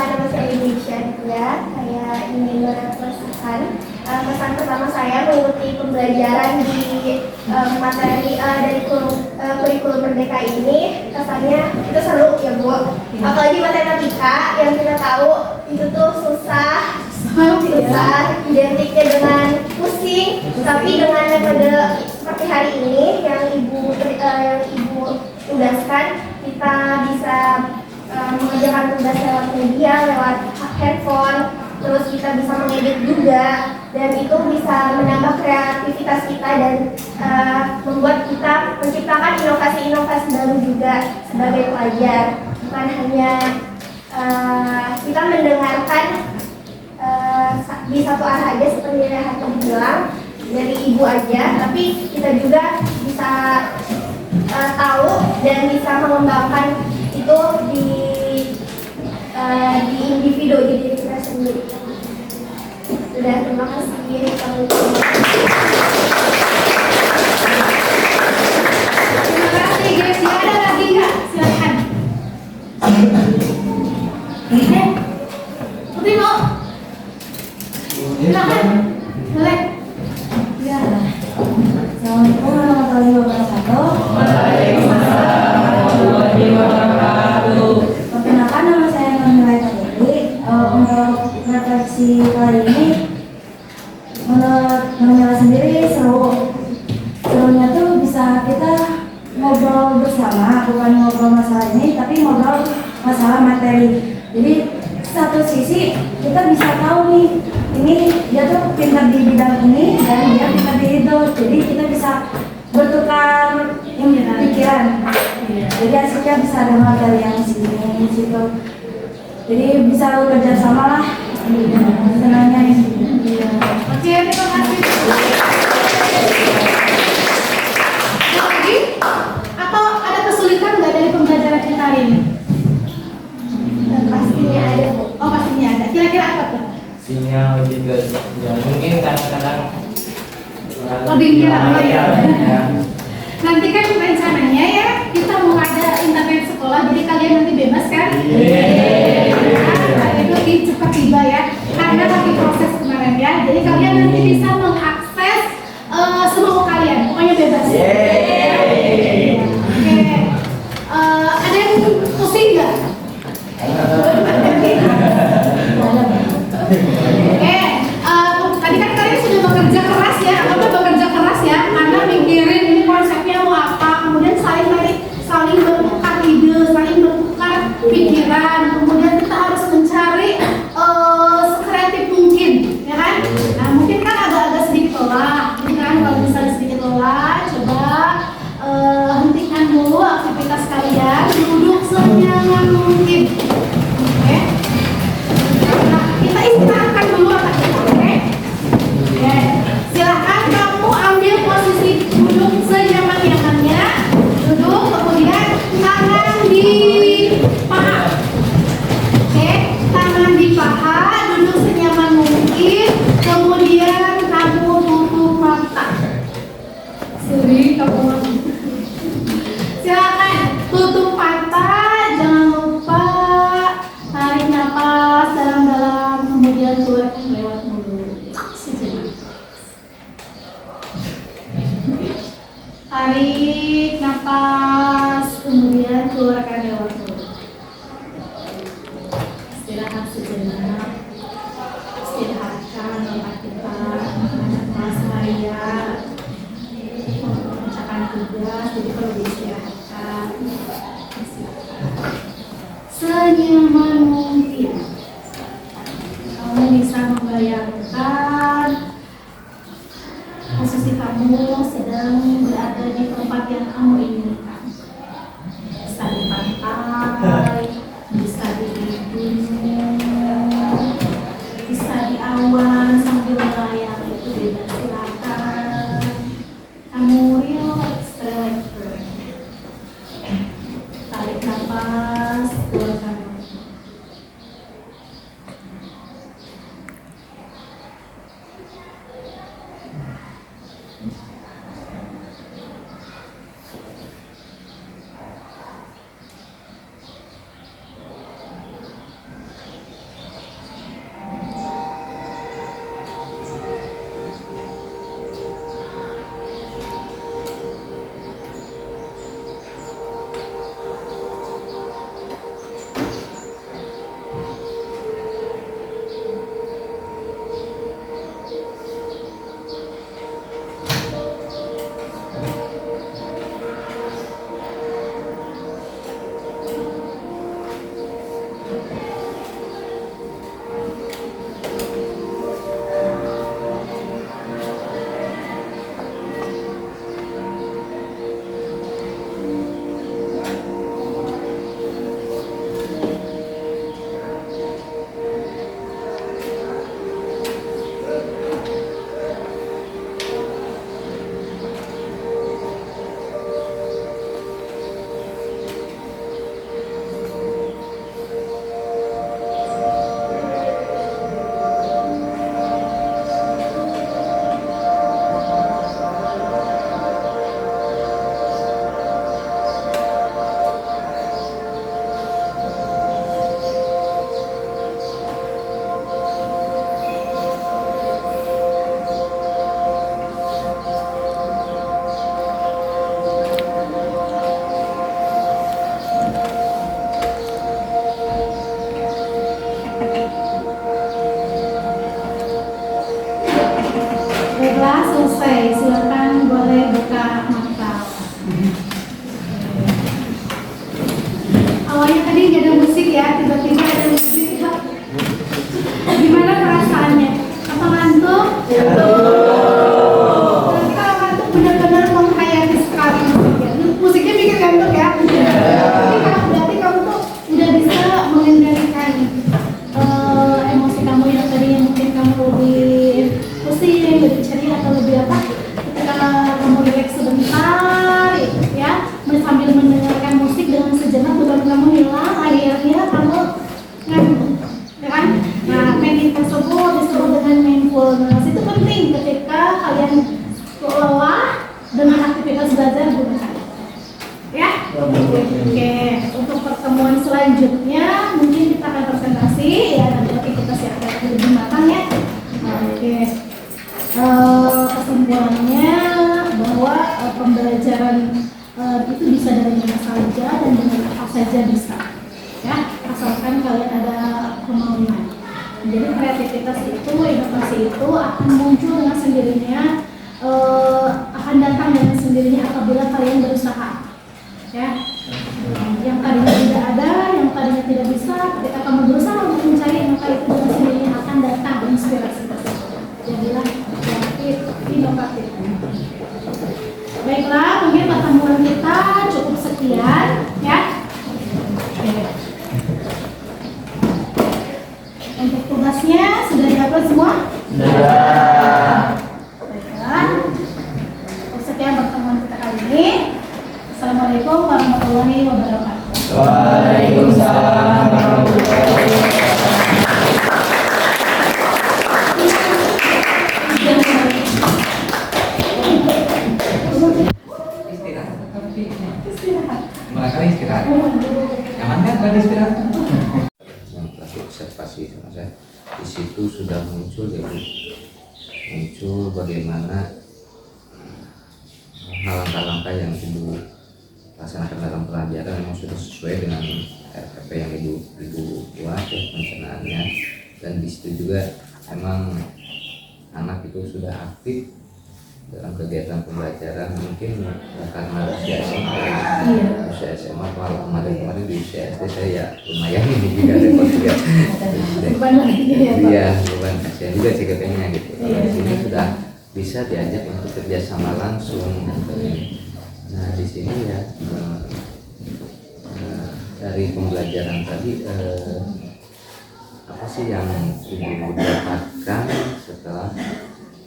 nama saya Indonesia ya. Saya ingin merefleksikan pesan pertama saya mengikuti pembelajaran di materi dari kurikulum merdeka ini. Kesannya itu seru ya Bu. Apalagi matematika yang kita tahu itu tuh susah, identiknya dengan pusing. Tapi dengan metode seperti hari ini yang ibu tugaskan, kita bisa mengerjakan tugas lewat media, lewat handphone, terus kita bisa mengedit juga, dan itu bisa menambah kreativitas kita dan membuat kita menciptakan inovasi-inovasi baru juga sebagai pelajar. Bukan hanya kita mendengarkan di satu arah aja seperti yang tadi bilang dari ibu aja, tapi kita juga bisa tahu dan bisa mengembangkan itu di individu, di diri kita sendiri. Udah, terima kasih. Terima kasih guys. Ya, ada lagi nggak? Silakan. Putri mau? Silakan. Boleh. Ya. Assalamualaikum warahmatullahi wabarakatuh. Perkenalkan, nama saya Nurmila Tadeli. Untuk refleksi kali ini, menurut Nurmila sendiri serunya tuh bisa kita ngobrol bersama, bukan ngobrol masalah ini, tapi ngobrol masalah materi. Jadi satu sisi kita bisa tahu nih, ini dia tuh pintar di bidang ini dan dia pintar di itu, jadi kita bisa bertukar pikiran. Jadi hasilnya bisa ada materi yang sini situ, jadi bisa bekerja sama lah senangnya di sini. Oke, terima kasih. Ada lagi? Atau ada kesulitan nggak dari pembelajaran kita hari ini? Pastinya ada, Bu. Oh, pastinya ada. Kira-kira apa tuh? Sinyal juga ya mungkin kadang-kadang Codingnya lah, ya. Nanti kan rencananya ya kita mau ada internet sekolah, jadi kalian nanti bebas kan? Nah, itu cepat tiba ya, karena lagi proses kemarin ya. Jadi kalian nanti bisa mengakses semua kalian, pokoknya bebas. Oke. Ada yang pusing nggak? Tadi kan kalian sudah bekerja keras ya, karena mikirin ini konsepnya mau apa, kemudian saling bertukar ide, saling bertukar pikiran, kemudian kita harus mencari sekreatif mungkin, ya kan? Nah, mungkin kan agak-agak sedikit lelah, jadi kan kalau misalnya sedikit lelah, coba hentikan dulu aktivitas kalian, duduk senyaman mungkin, oke? Nah, kita istirahatkan dulu otak kita, oke? Oke, silakan kamu ambil posisi duduk senyaman-nyamannya, duduk, kemudian tangan di paha, oke? Tangan di paha, duduk senyaman mungkin, kemudian kamu tutup mata. Seri kamu. Silakan tutup mata, jangan lupa tarik napas dalam-dalam, kemudian keluarkan lewat mulut. Sejenak. Tarik napas, kemudian keluarkan lewat mulut. Istirahat sejenak. Istirahatkan otak kita, napas harian, mengerjakan tugas, jadi perlu diistirahatkan. Senyaman mungkin. Kamu bisa membayangkan posisi kamu sedang berada di tempat yang kamu inginkan. Bisa di pantai, bisa di gunung, bisa di awan sambil melayang, itu bebas, silakan. Kamu relax. Tarik nafas, keluarkan. Sudah selesai, silakan boleh buka mata. Awalnya tadi nggak ada musik ya, tiba-tiba ada musik. Gimana perasaannya? Apa ngantuk? Berarti kalau ngantuk benar-benar menghayati sekali musiknya. Musiknya bikin ngantuk ya? Berarti kamu tuh udah bisa mengendalikan emosi kamu yang tadinya mungkin kamu lebih pusing, lebih ceria atau lebih apa? Ketika kamu relax sebentar, ya, sambil mendengarkan musik dengan sejenak beban kamu hilang, akhirnya kamu ngantuk, ya kan? Nah, teknik tersebut disebut dengan mindfulness. Itu penting ketika kalian lelah dengan aktivitas belajar gunakan. Ya, oke. Untuk pertemuan selanjutnya mungkin kita akan presentasi ya, nanti kita siapkan lebih matang ya. Oke. Kesimpulannya bahwa pembelajaran itu bisa dari mana saja dan dengan apa saja bisa, ya, asalkan kalian ada kemauan. Jadi kreativitas itu, inovasi itu akan muncul dengan sendirinya, akan datang dengan sendirinya apabila kalian berusaha, ya. Yang tadinya tidak ada, yang tadinya tidak bisa, ketika kamu berusaha untuk mencari, maka itu dengan sendirinya akan datang inspirasi tersebut. Jadilah kreatif, inovatif. Baiklah, mungkin pertemuan kita cukup sekian, ya. Untuk tugasnya sudah diupload semua? Sudah. Baiklah. Sekian pertemuan kita kali ini. Assalamualaikum warahmatullahi wabarakatuh. Waalaikumsalam warahmatullahi wabarakatuh. Mereka istirahat. Nyaman kan kalau istirahat? Yang terakhir observasi sama saya, di situ sudah muncul ya Bu, muncul bagaimana langkah-langkah yang Ibu laksanakan dalam pelajaran memang sudah sesuai dengan RPP yang Ibu buat ya, pencernaannya, dan di situ juga memang anak itu sudah aktif dalam kegiatan pembelajaran. Mungkin karena usia SMA, kalau kemarin di usia SD saya ya lumayan ini juga repot juga. Iya, beban kasihan juga sih katanya gitu. Di sini sudah bisa diajak untuk kerjasama langsung. Nah di sini ya dari pembelajaran tadi apa sih yang Ibu dapatkan setelah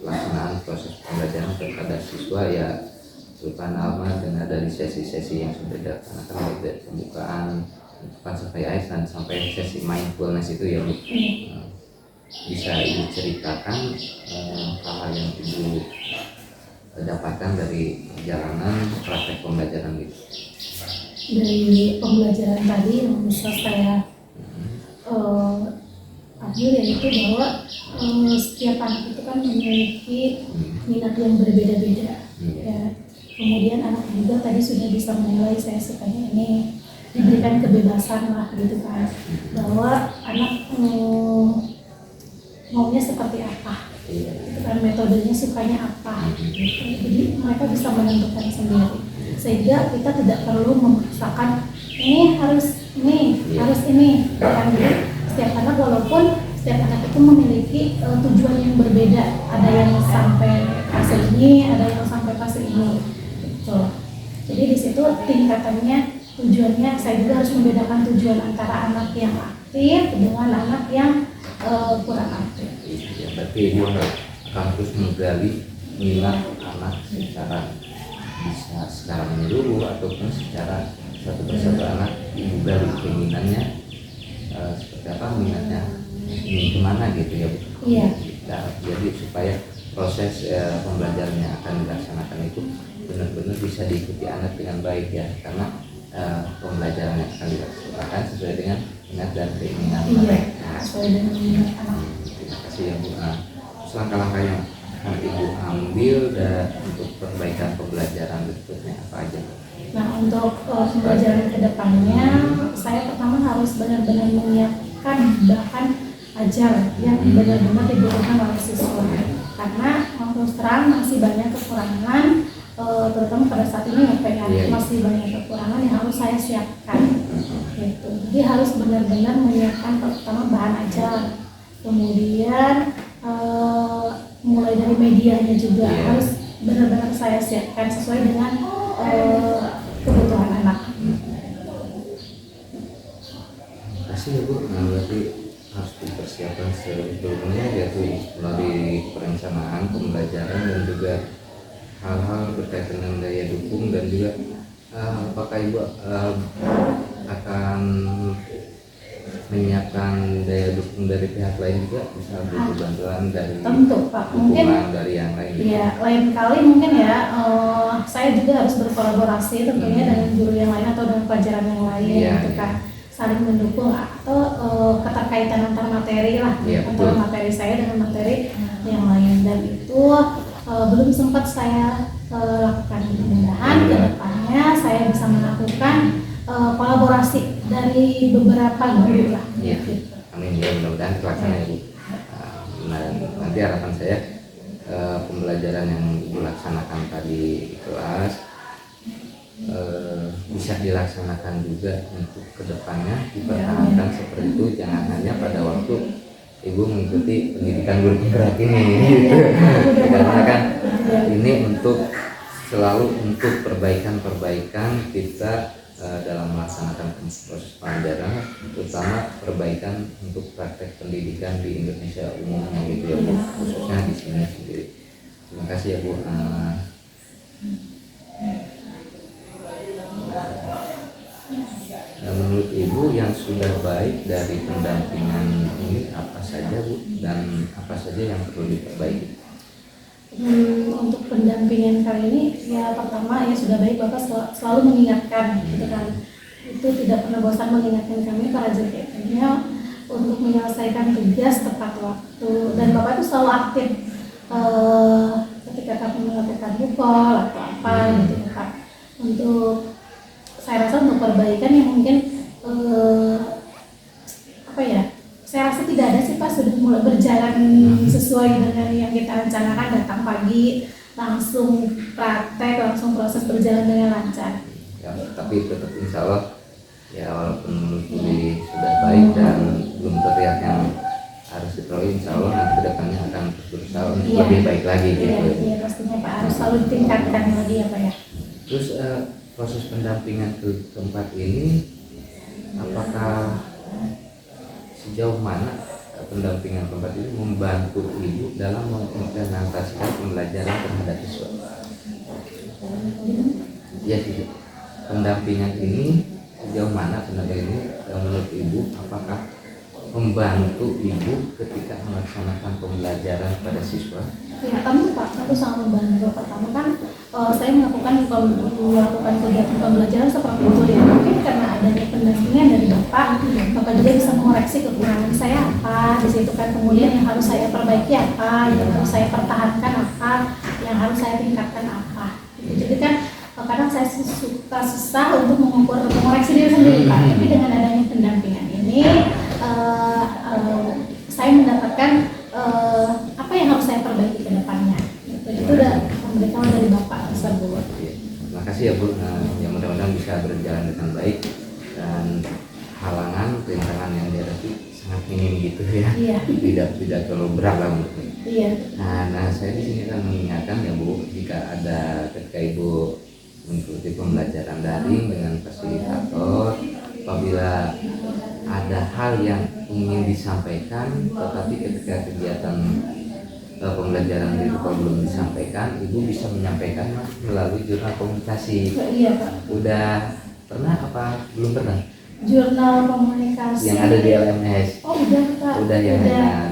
pelaksanaan proses pembelajaran kepada siswa ya, terutama Alma dengan dari sesi-sesi yang sudah dilaksanakan mulai dari pembukaan sampai AIS dan sampai sesi mindfulness itu ya Bu. Bisa Ibu ceritakan hal yang Ibu dapatkan dari perjalanan praktek pembelajaran itu? Dari pembelajaran tadi yang bisa saya ambil yaitu bahwa setiap anak itu kan memiliki minat yang berbeda-beda, ya. Kemudian anak juga tadi sudah bisa menilai saya sukanya ini, diberikan kebebasan lah gitu kan, bahwa anak maunya seperti apa, gitu kan, metodenya sukanya apa, jadi mereka bisa menentukan sendiri, sehingga kita tidak perlu memaksakan ini harus ini, harus ini, kan. Setiap anak, walaupun setiap anak itu memiliki tujuan yang berbeda, ada yang sampai fase ini, ada yang sampai fase ini, gitu. Jadi di situ tingkatannya, tujuannya saya juga harus membedakan tujuan antara anak yang aktif dengan anak yang kurang aktif. Ya, berarti Ibu akan terus menggali minat anak secara bisa secara menyeluruh ataupun secara satu persatu anak Ibu gali keinginannya seperti apa, minatnya ingin kemana gitu ya Bu. Iya. Nah, jadi supaya proses pembelajarannya akan dilaksanakan itu benar-benar bisa diikuti anak dengan baik ya, karena pembelajaran yang akan dilaksanakan sesuai dengan minat dan keinginan mereka. Sesuai dengan minat anak. Terima kasih ya Bu. Langkah-langkah yang akan Ibu ambil untuk perbaikan pembelajaran berikutnya apa aja? Nah, untuk pembelajaran ke depannya, saya pertama harus benar-benar menyiapkan bahan ajar yang benar-benar dibutuhkan oleh siswa. karena terus terang masih banyak kekurangan, terutama pada saat ini ya Pak ya, Iya. masih banyak kekurangan yang harus saya siapkan gitu. Jadi harus benar-benar menyiapkan pertama bahan ajar, kemudian mulai dari medianya juga Iya. harus benar-benar saya siapkan sesuai dengan kebutuhan anak. Kasih ya Bu, nah, berarti harus dipersiapkan sebelumnya yaitu melalui perencanaan pembelajaran dan juga hal-hal berkaitan dengan daya dukung dan juga apakah Ibu akan menyiapkan daya dukung dari pihak lain juga, bisa butuh bantuan dari Tentu Pak, mungkin dukungan dari yang lain. ya lain kali mungkin ya saya juga harus berkolaborasi tentunya dengan guru yang lain atau dengan pelajaran yang lain Iya, gitu iya. kan, saling mendukung atau keterkaitan antar materi lah, Iya, antara betul. materi saya dengan materi yang lain, dan itu belum sempat saya lakukan. Mudah-mudahan Iya. ke depannya saya bisa melakukan kolaborasi dari beberapa guru lah. Iya. Gitu. Amin ya, mudah-mudahan terlaksana ya Bu. Nah, nanti harapan saya pembelajaran yang Ibu laksanakan tadi di kelas bisa dilaksanakan juga untuk kedepannya, dipertahankan seperti itu, jangan hanya pada waktu Ibu mengikuti pendidikan guru penggerak ini gitu. Karena kan ini untuk selalu untuk perbaikan kita dalam melaksanakan proses pembelajaran, terutama perbaikan untuk praktek pendidikan di Indonesia umumnya gitu ya Bu, khususnya di sini sendiri. Terima kasih ya Bu. Nah, menurut Ibu yang sudah baik dari pendampingan ini apa saja Bu, dan apa saja yang perlu diperbaiki? Untuk pendampingan kali ini ya pertama ya sudah baik Bapak selalu mengingatkan gitu kan, itu tidak pernah bosan mengingatkan kami para JKT-nya untuk menyelesaikan tugas tepat waktu, dan Bapak itu selalu aktif ketika kami melakukan bukol atau apa gitu Pak. Untuk saya rasa untuk perbaikan yang mungkin apa ya, saya rasa tidak ada sih Pak, sudah mulai berjalan sesuai dengan yang kita rencanakan, datang pagi langsung praktek, langsung proses berjalan dengan lancar. Ya, tapi tetap insya Allah ya, walaupun menurut Budi sudah baik dan belum terlihat yang harus diperoleh, insya Allah nanti kedepannya akan terus berusaha untuk Iya. lebih baik lagi Iya, gitu. iya pastinya Pak, harus selalu ditingkatkan lagi ya Pak ya. Terus proses pendampingan ke tempat ini apakah sejauh mana pendampingan tempat ini membantu Ibu dalam mengimplementasikan pembelajaran terhadap siswa? Ya, sih. Pendampingan ini sejauh mana pendampingan ini menurut Ibu apakah membantu Ibu ketika melaksanakan pembelajaran pada siswa? Ya tentu Pak, tentu sangat membantu. Pertama kan saya melakukan kegiatan pembelajaran seperti itu ya, mungkin karena adanya pendampingan dari Bapak juga bisa mengoreksi kekurangan saya apa di situ kan, kemudian yang harus saya perbaiki apa, yang harus saya pertahankan apa, yang harus saya tingkatkan apa. Jadi kan kadang saya suka susah untuk mengoreksi diri sendiri Pak, tapi dengan adanya pendampingan ini saya mendapatkan apa yang harus saya perbaiki ke depannya. Itu udah pemberitahuan dari Bapak tersebut. Terima kasih ya Bu. Ya mudah-mudahan bisa berjalan dengan baik dan halangan, rintangan yang dihadapi sangat minim gitu ya. Iya. Tidak terlalu berat lah menurut. Iya. Nah, saya di sini akan mengingatkan ya Bu, jika ada ketika Ibu mengikuti pembelajaran daring dengan fasilitator, apabila ada hal yang ingin disampaikan tetapi ketika kegiatan pembelajaran di Ruko belum disampaikan, Ibu bisa menyampaikan melalui jurnal komunikasi. Iya Pak. Udah pernah apa belum pernah? Jurnal komunikasi Yang ada di LMS. Oh udah Pak. Udah ya. Nah,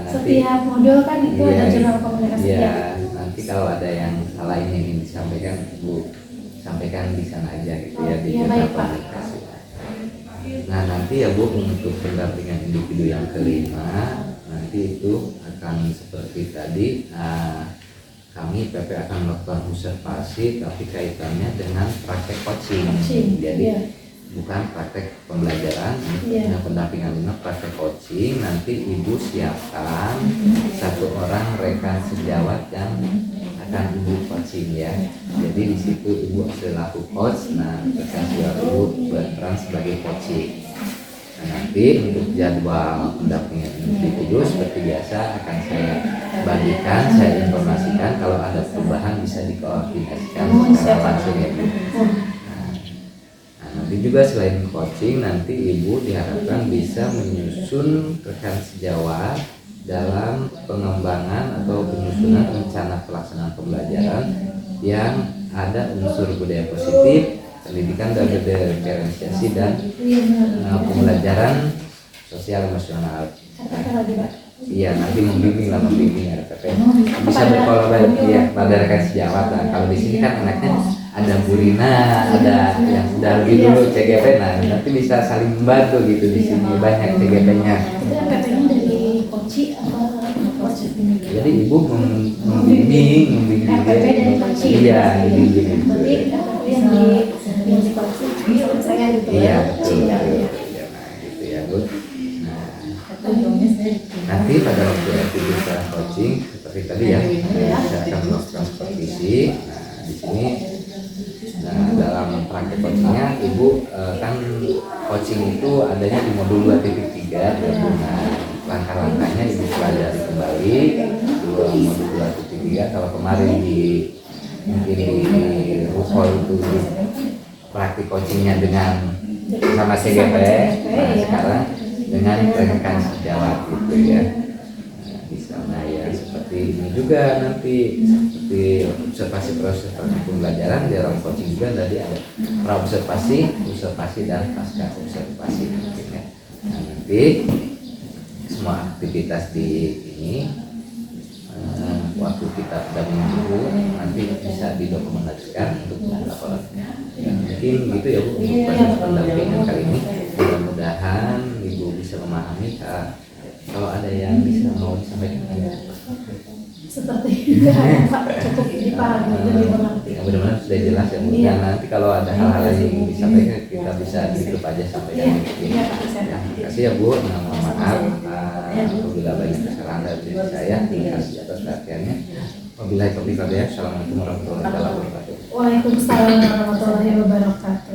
nanti, setiap modul kan itu ada jurnal komunikasi. Iya, nanti kalau ada yang salah ini ingin disampaikan, Bu sampaikan di sana aja gitu ya, di Iya, jurnal baik, Pak. komunikasi. Nah nanti ya Bu, untuk pendampingan individu yang kelima, nanti itu akan seperti tadi, kami PP akan melakukan observasi tapi kaitannya dengan praktek coaching. Jadi Iya. bukan praktek pembelajaran, Iya. nah pendampingan ini praktek coaching. Nanti Ibu siapkan satu orang rekan sejawat yang akan ibu coaching ya. Jadi di situ ibu selaku coach, nah rekan sejawat ibu berperan sebagai coaching. Nah, nanti untuk jadwal pendampingan individu seperti biasa akan saya bagikan, saya informasikan kalau ada perubahan bisa dikoordinasikan secara langsung ya Bu. Nah, nanti juga selain coaching, nanti ibu diharapkan bisa menyusun rekan sejawat dalam pengembangan atau penyusunan rencana pelaksanaan pembelajaran yang ada unsur budaya positif, pendidikan dan diferensiasi dan pembelajaran sosial emosional. Iya, nanti membimbing RPP. Bisa berkolaborasi ya pada rekan sejawat. Nah, kalau di sini kan enaknya ada Bu Rina, ada yang sudah lebih dulu CGP. Nah, nanti bisa saling membantu gitu di sini banyak CGP-nya. Itu RPP-nya dari Koci atau Koci? Jadi ibu membimbing RPP dari Koci. Iya, membimbing. Berarti RPP yang di Koci, saya gitu Iya, ya. betul. Ya, nah, gitu ya Bu. Nanti pada waktu aktivitas coaching seperti tadi ya, saya akan melakukan supervisi. Nah, di sini, nah dalam praktek coachingnya ibu kan coaching itu adanya di modul 2.3. Nah, langkah-langkahnya ibu pelajari kembali modul 2.3. Kalau kemarin mungkin di Rukol itu praktik coachingnya dengan sama CGP, nah sekarang dengan rekan sejawat gitu ya. Nah, di sana ya seperti ini juga nanti seperti observasi proses pembelajaran di dalam coaching juga tadi ada observasi dan pasca observasi mungkin ya. Nah, nanti semua aktivitas di ini waktu kita sudah menunggu nanti bisa didokumentasikan untuk laporan. Ya, mungkin gitu ya Bu untuk proses pendampingan kali ini. Mudah-mudahan Ibu bisa memahami kalau ada yang bisa mau disampaikan. Seperti Pak cukup dipahami lebih mengerti. Ya, mudah-mudahan sudah jelas ya Bu. Dan nanti kalau ada hal-hal yang disampaikan kita bisa di grup aja sampaikan. Iya Pak, saya Terima kasih ya Bu. Mohon maaf apabila banyak kesalahan dari diri saya. Terima kasih atas perhatiannya. Wabillahi taufiq wal hidayah. Assalamualaikum warahmatullahi wabarakatuh. Waalaikumsalam warahmatullahi wabarakatuh.